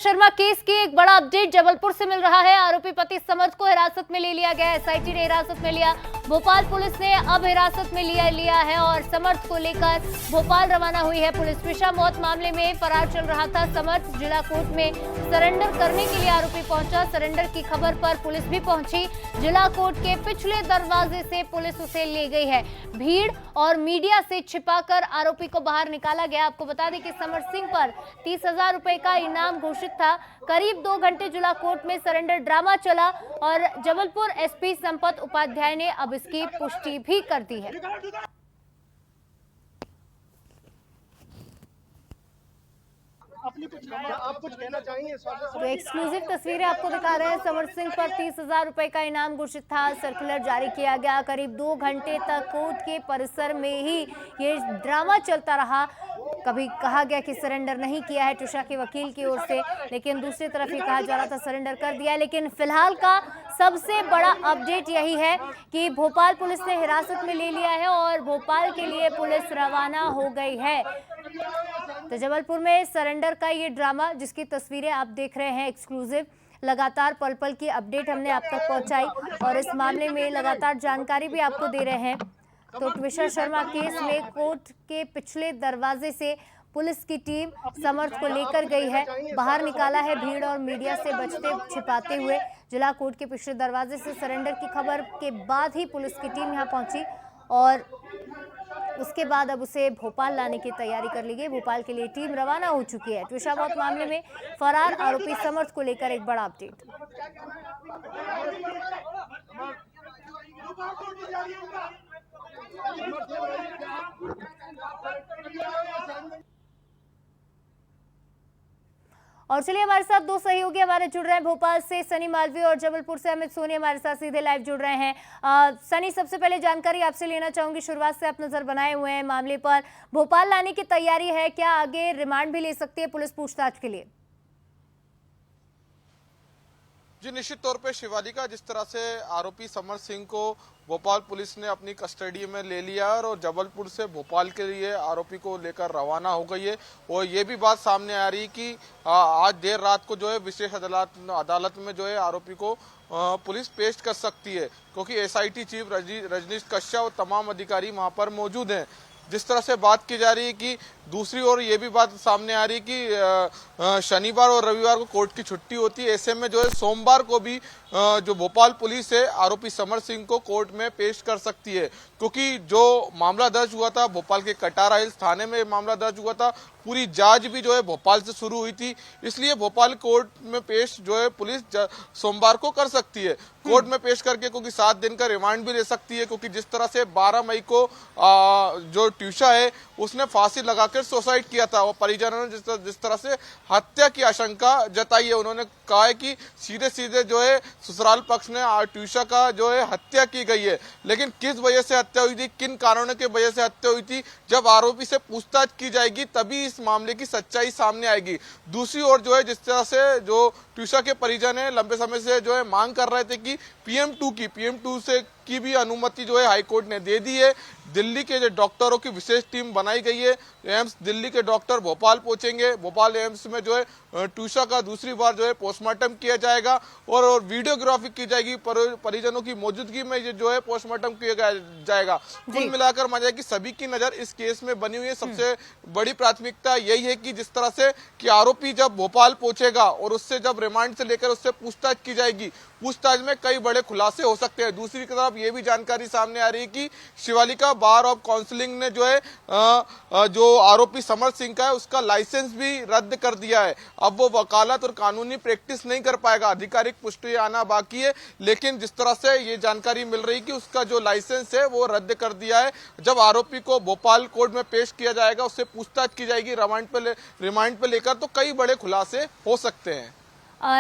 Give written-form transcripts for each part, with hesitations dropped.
Sharma case की एक बड़ा अपडेट जबलपुर से मिल रहा है। आरोपी पति समर्थ को हिरासत में ले लिया गया। एसआईटी ने हिरासत में लिया। भोपाल पुलिस ने अब हिरासत में लिया है और समर्थ को लेकर भोपाल रवाना हुई है पुलिस। ट्विशा मौत मामले में फरार चल रहा था समर्थ। जिला कोर्ट में सरेंडर करने के लिए आरोपी पहुंचा। सरेंडर की खबर पर पुलिस भी पहुंची। जिला कोर्ट के पिछले दरवाजे से पुलिस उसे ले गई है। भीड़ और मीडिया से छिपाकर आरोपी को बाहर निकाला गया। आपको बता दें कि समर्थ सिंह पर 30,000 रुपए का इनाम घोषित था। करीब 2 घंटे जिला कोर्ट में सरेंडर ड्रामा चला और जबलपुर एसपी संपत उपाध्याय ने अब इसकी पुष्टि भी कर दी है। आप कुछ कहना चाहेंगे? तो एक्सक्लूसिव तस्वीरें आपको दिखा रहे हैं। समर्थ सिंह पर 30,000 रुपए का इनाम घोषित था। सर्कुलर जारी किया गया। करीब 2 घंटे तक कोर्ट के परिसर में ही ये ड्रामा चलता रहा। कभी कहा गया कि सरेंडर नहीं किया है ट्विशा के वकील की ओर से, लेकिन दूसरी तरफ ये कहा जा रहा था सरेंडर कर दिया है। लेकिन फिलहाल का सबसे बड़ा अपडेट यही है कि भोपाल पुलिस ने हिरासत में ले लिया है और भोपाल के लिए पुलिस रवाना हो गई है। तो जबलपुर में सरेंडर का ये ड्रामा जिसकी तस्वीरें आप देख रहे हैं एक्सक्लूसिव, लगातार पल पल की अपडेट हमने आप तक पहुंचाई और इस मामले में लगातार जानकारी भी आपको दे रहे हैं। तो ट्विशा शर्मा केस में कोर्ट के पिछले दरवाजे से पुलिस की टीम समर्थ को लेकर गई है। बाहर निकाला है भीड़ और मीडिया से बचते छिपाते हुए। जिला कोर्ट के पिछले दरवाजे से सरेंडर की खबर के बाद ही पुलिस की टीम यहां पहुंची और उसके बाद अब उसे भोपाल लाने की तैयारी कर ली गई। भोपाल के लिए टीम रवाना हो चुकी है। ट्विशा मौत मामले में फरार आरोपी समर्थ को लेकर एक बड़ा अपडेट। और चलिए हमारे साथ 2 सहयोगी हमारे जुड़ रहे हैं भोपाल से, सनी मालवीय और जबलपुर से अमित सोनी हमारे साथ सीधे लाइव जुड़ रहे हैं। सनी, सबसे पहले जानकारी आपसे लेना चाहूंगी। शुरुआत से आप नजर बनाए हुए हैं मामले पर, भोपाल लाने की तैयारी है क्या? आगे रिमांड भी ले सकती है पुलिस पूछताछ के लिए? जी निश्चित तौर पे शिवालिका, जिस तरह से आरोपी समर्थ सिंह को भोपाल पुलिस ने अपनी कस्टडी में ले लिया और जबलपुर से भोपाल के लिए आरोपी को लेकर रवाना हो गई है। और ये भी बात सामने आ रही कि आज देर रात को जो है विशेष अदालत में जो है आरोपी को पुलिस पेश कर सकती है, क्योंकि एसआईटी चीफ रजनीश कश्यप और तमाम अधिकारी वहां पर मौजूद हैं। जिस तरह से बात की जा रही है कि दूसरी ओर ये भी बात सामने आ रही है कि शनिवार और रविवार को कोर्ट की छुट्टी होती है। ऐसे में जो है सोमवार को भी जो भोपाल पुलिस है आरोपी समर्थ सिंह को कोर्ट में पेश कर सकती है, क्योंकि जो मामला दर्ज हुआ था भोपाल के कटारा हिल्स थाने में मामला दर्ज हुआ था, पूरी जांच भी जो है भोपाल से शुरू हुई थी। इसलिए भोपाल कोर्ट में पेश जो है पुलिस सोमवार को कर सकती है कोर्ट में पेश करके, क्योंकि 7 दिन का रिमांड भी ले सकती है। क्योंकि जिस तरह से 12 मई को जो ट्विशा है उसने फांसी लगाकर सुसाइड किया था और परिजनों ने जिस तरह से हत्या की आशंका जताई है, उन्होंने कहा है कि सीधे सीधे जो है ससुराल पक्ष ने ट्विशा का जो है हत्या की गई है। लेकिन किस वजह से हत्या हुई थी, किन कारणों की वजह से हत्या हुई थी, जब आरोपी से पूछताछ की जाएगी तभी इस मामले की सच्चाई सामने आएगी। दूसरी ओर जो है जिस तरह से जो ट्विशा के परिजन है लंबे समय से जो है मांग कर रहे थे कि PM2 से की भी अनुमति जो है हाईकोर्ट ने दे दी है। दिल्ली के जो डॉक्टरों की विशेष टीम बनाई गई है। एम्स दिल्ली के डॉक्टर भोपाल पहुंचेंगे। भोपाल एम्स में जो है ट्विशा का दूसरी बार जो है पोस्टमार्टम किया जाएगा और वीडियोग्राफी की जाएगी। परिजनों की मौजूदगी में ये जो है पोस्टमार्टम किया जाएगा। कुल मिलाकर मजा की सभी की नजर इस केस में बनी हुई है। सबसे बड़ी प्राथमिकता यही है कि जिस तरह से कि आरोपी जब भोपाल पहुंचेगा और उससे जब रिमांड से लेकर उससे पूछताछ की जाएगी, पूछताछ में कई बड़े खुलासे हो सकते हैं। दूसरी तरफ ये भी जानकारी सामने आ रही है कि शिवालिका बार ऑफ काउंसलिंग ने जो है जो आरोपी समर्थ सिंह का है उसका लाइसेंस भी रद्द कर दिया है। अब वो वकालत और कानूनी प्रैक्टिस नहीं कर पाएगा। आधिकारिक पुष्टि आना बाकी है, लेकिन जिस तरह से ये जानकारी मिल रही कि उसका जो लाइसेंस है वो रद्द कर दिया है। जब आरोपी को भोपाल कोर्ट में पेश किया जाएगा, उससे पूछताछ की जाएगी रिमांड पे लेकर, तो कई बड़े खुलासे हो सकते हैं।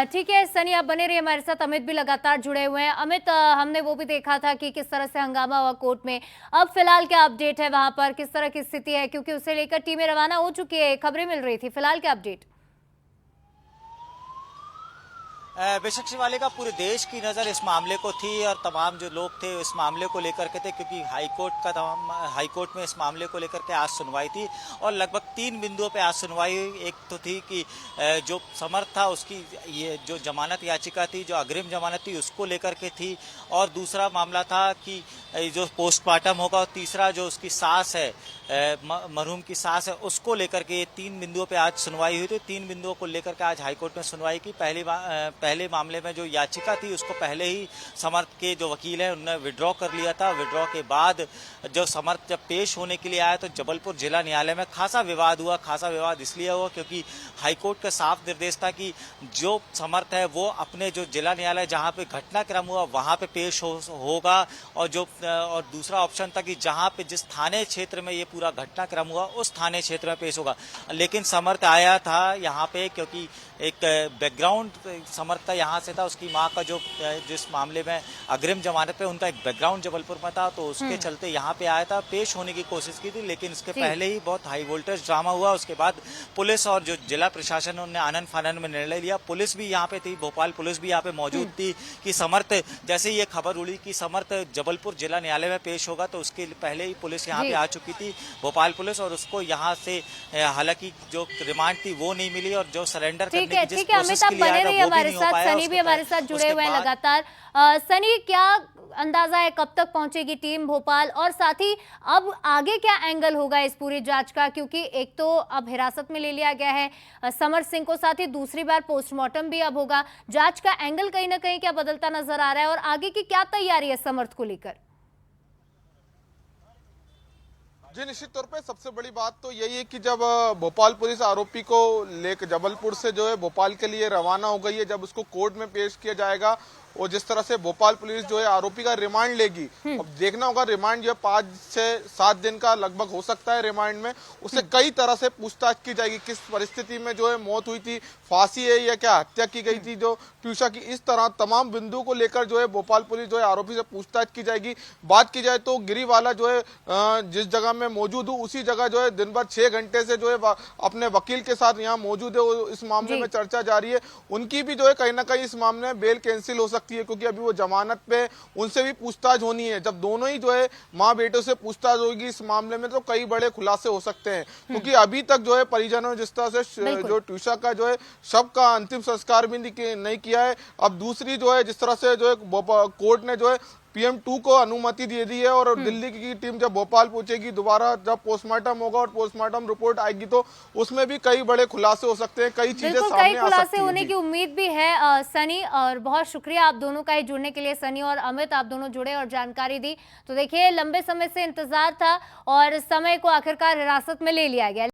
ठीक है सनी, आप बने रहिए हमारे साथ। अमित भी लगातार जुड़े हुए हैं। अमित, हमने वो भी देखा था कि किस तरह से हंगामा हुआ कोर्ट में। अब फिलहाल क्या अपडेट है वहां पर, किस तरह की स्थिति है? क्योंकि उसे लेकर टीमें रवाना हो चुकी है, खबरें मिल रही थी। फिलहाल क्या अपडेट? बेशक शिवालिका, पूरे देश की नज़र इस मामले को थी और तमाम जो लोग थे इस मामले को लेकर के थे, क्योंकि हाईकोर्ट में इस मामले को लेकर के आज सुनवाई थी और लगभग 3 बिंदुओं पे आज सुनवाई हुई। एक तो थी कि जो समर्थ था उसकी ये जो जमानत याचिका थी, जो अग्रिम जमानत थी, उसको लेकर के थी, और दूसरा मामला था कि जो पोस्टमार्टम होगा, और तीसरा जो उसकी सास है, मरहूम की सास है, उसको लेकर के ये 3 बिंदुओं पे आज सुनवाई हुई थी। 3 बिंदुओं को लेकर के आज हाईकोर्ट में सुनवाई की। पहले मामले में जो याचिका थी उसको पहले ही समर्थ के जो वकील हैं उन्होंने विड्रॉ कर लिया था। विड्रॉ के बाद जो समर्थ जब पेश होने के लिए आया तो जबलपुर जिला न्यायालय में खासा विवाद हुआ। खासा विवाद इसलिए हुआ क्योंकि हाईकोर्ट का साफ निर्देश था कि जो समर्थ है वो अपने जो जिला न्यायालय जहां पे घटनाक्रम हुआ वहां पे पेश होगा, और दूसरा ऑप्शन था कि जहां पे जिस थाने क्षेत्र में ये पूरा घटनाक्रम हुआ उस थाने क्षेत्र में पेश होगा। लेकिन समर्थ आया था यहाँ पे क्योंकि एक बैकग्राउंड समर्थ का यहाँ से था। उसकी माँ का जो जिस मामले में अग्रिम जमानत पे उनका एक बैकग्राउंड जबलपुर में था, तो उसके चलते यहाँ पे आया था। पेश होने की कोशिश की थी, लेकिन इसके पहले ही बहुत हाई वोल्टेज ड्रामा हुआ। उसके बाद पुलिस और जो जिला प्रशासन ने आनन फानन में निर्णय लिया। पुलिस भी यहाँ पे थी, भोपाल पुलिस भी यहाँ पे मौजूद थी कि समर्थ, जैसे ये खबर उड़ी कि समर्थ जबलपुर जिला न्यायालय में पेश होगा, तो उसके पहले ही पुलिस यहाँ पे आ चुकी थी, भोपाल पुलिस, और उसको यहाँ से हालांकि जो रिमांड थी वो नहीं मिली, और जो सरेंडर करने की जिस प्रोसेस के लिए बने आया रहिए था वो भी हमारे नहीं हो साथ। पाया। सनी भी हमारे साथ जुड़े हुए हैं लगातार। सनी, क्या अंदाजा है कब तक पहुंचेगी टीम भोपाल, और साथ ही अब आगे क्या एंगल होगा इस पूरी जांच का? क्योंकि एक तो अब हिरासत में ले लिया गया है समर सिंह को, साथ ही दूसरी बार पोस्टमार्टम भी अब होगा। जांच का एंगल कहीं ना कहीं क्या बदलता नजर आ रहा है, और आगे की क्या तैयारी है समर्थ को लेकर? जी, निश्चित तौर पे सबसे बड़ी बात तो यही है कि जब भोपाल पुलिस आरोपी को लेकर जबलपुर से जो है भोपाल के लिए रवाना हो गई है, जब उसको कोर्ट में पेश किया जाएगा और जिस तरह से भोपाल पुलिस जो है आरोपी का रिमांड लेगी, अब देखना होगा रिमांड जो है 5 से 7 दिन का लगभग हो सकता है। रिमांड में उससे कई तरह से पूछताछ की जाएगी, किस परिस्थिति में जो है मौत हुई थी, फांसी है या क्या हत्या की गई थी जो ट्यूशा की, इस तरह तमाम बिंदु को लेकर जो है भोपाल पुलिस जो है आरोपी से पूछताछ की जाएगी। बात की जाए तो गिरीवाला जो है जिस जगह में मौजूद हूँ उसी जगह जो है दिन भर 6 घंटे से जो है अपने वकील के साथ यहाँ मौजूद है। इस मामले में चर्चा जारी है। उनकी भी जो है कहीं ना कहीं इस मामले में बेल कैंसिल हो सकती है, क्योंकि अभी वो जमानत पे, उनसे भी पूछताछ होनी है। जब दोनों ही जो है माँ बेटों से पूछताछ होगी इस मामले में तो कई बड़े खुलासे हो सकते हैं, क्योंकि अभी तक जो है परिजनों ने जिस तरह से जो ट्यूशा का जो है शव का अंतिम संस्कार भी नहीं किया है। अब दूसरी जो है जिस तरह से जो है कोर्ट ने जो है PM2 को अनुमति दे दी है, और दिल्ली की टीम जब भोपाल पहुंचेगी दोबारा, जब पोस्टमार्टम होगा और पोस्टमार्टम रिपोर्ट आएगी तो उसमें भी कई बड़े खुलासे हो सकते हैं, कई चीजें सामने आ सकती हैं। खुलासे होने की उम्मीद भी है सनी, और बहुत शुक्रिया आप दोनों का ही जुड़ने के लिए। सनी और अमित, आप दोनों जुड़े और जानकारी दी। तो देखिए, लंबे समय से इंतजार था और समय को आखिरकार हिरासत में ले लिया गया।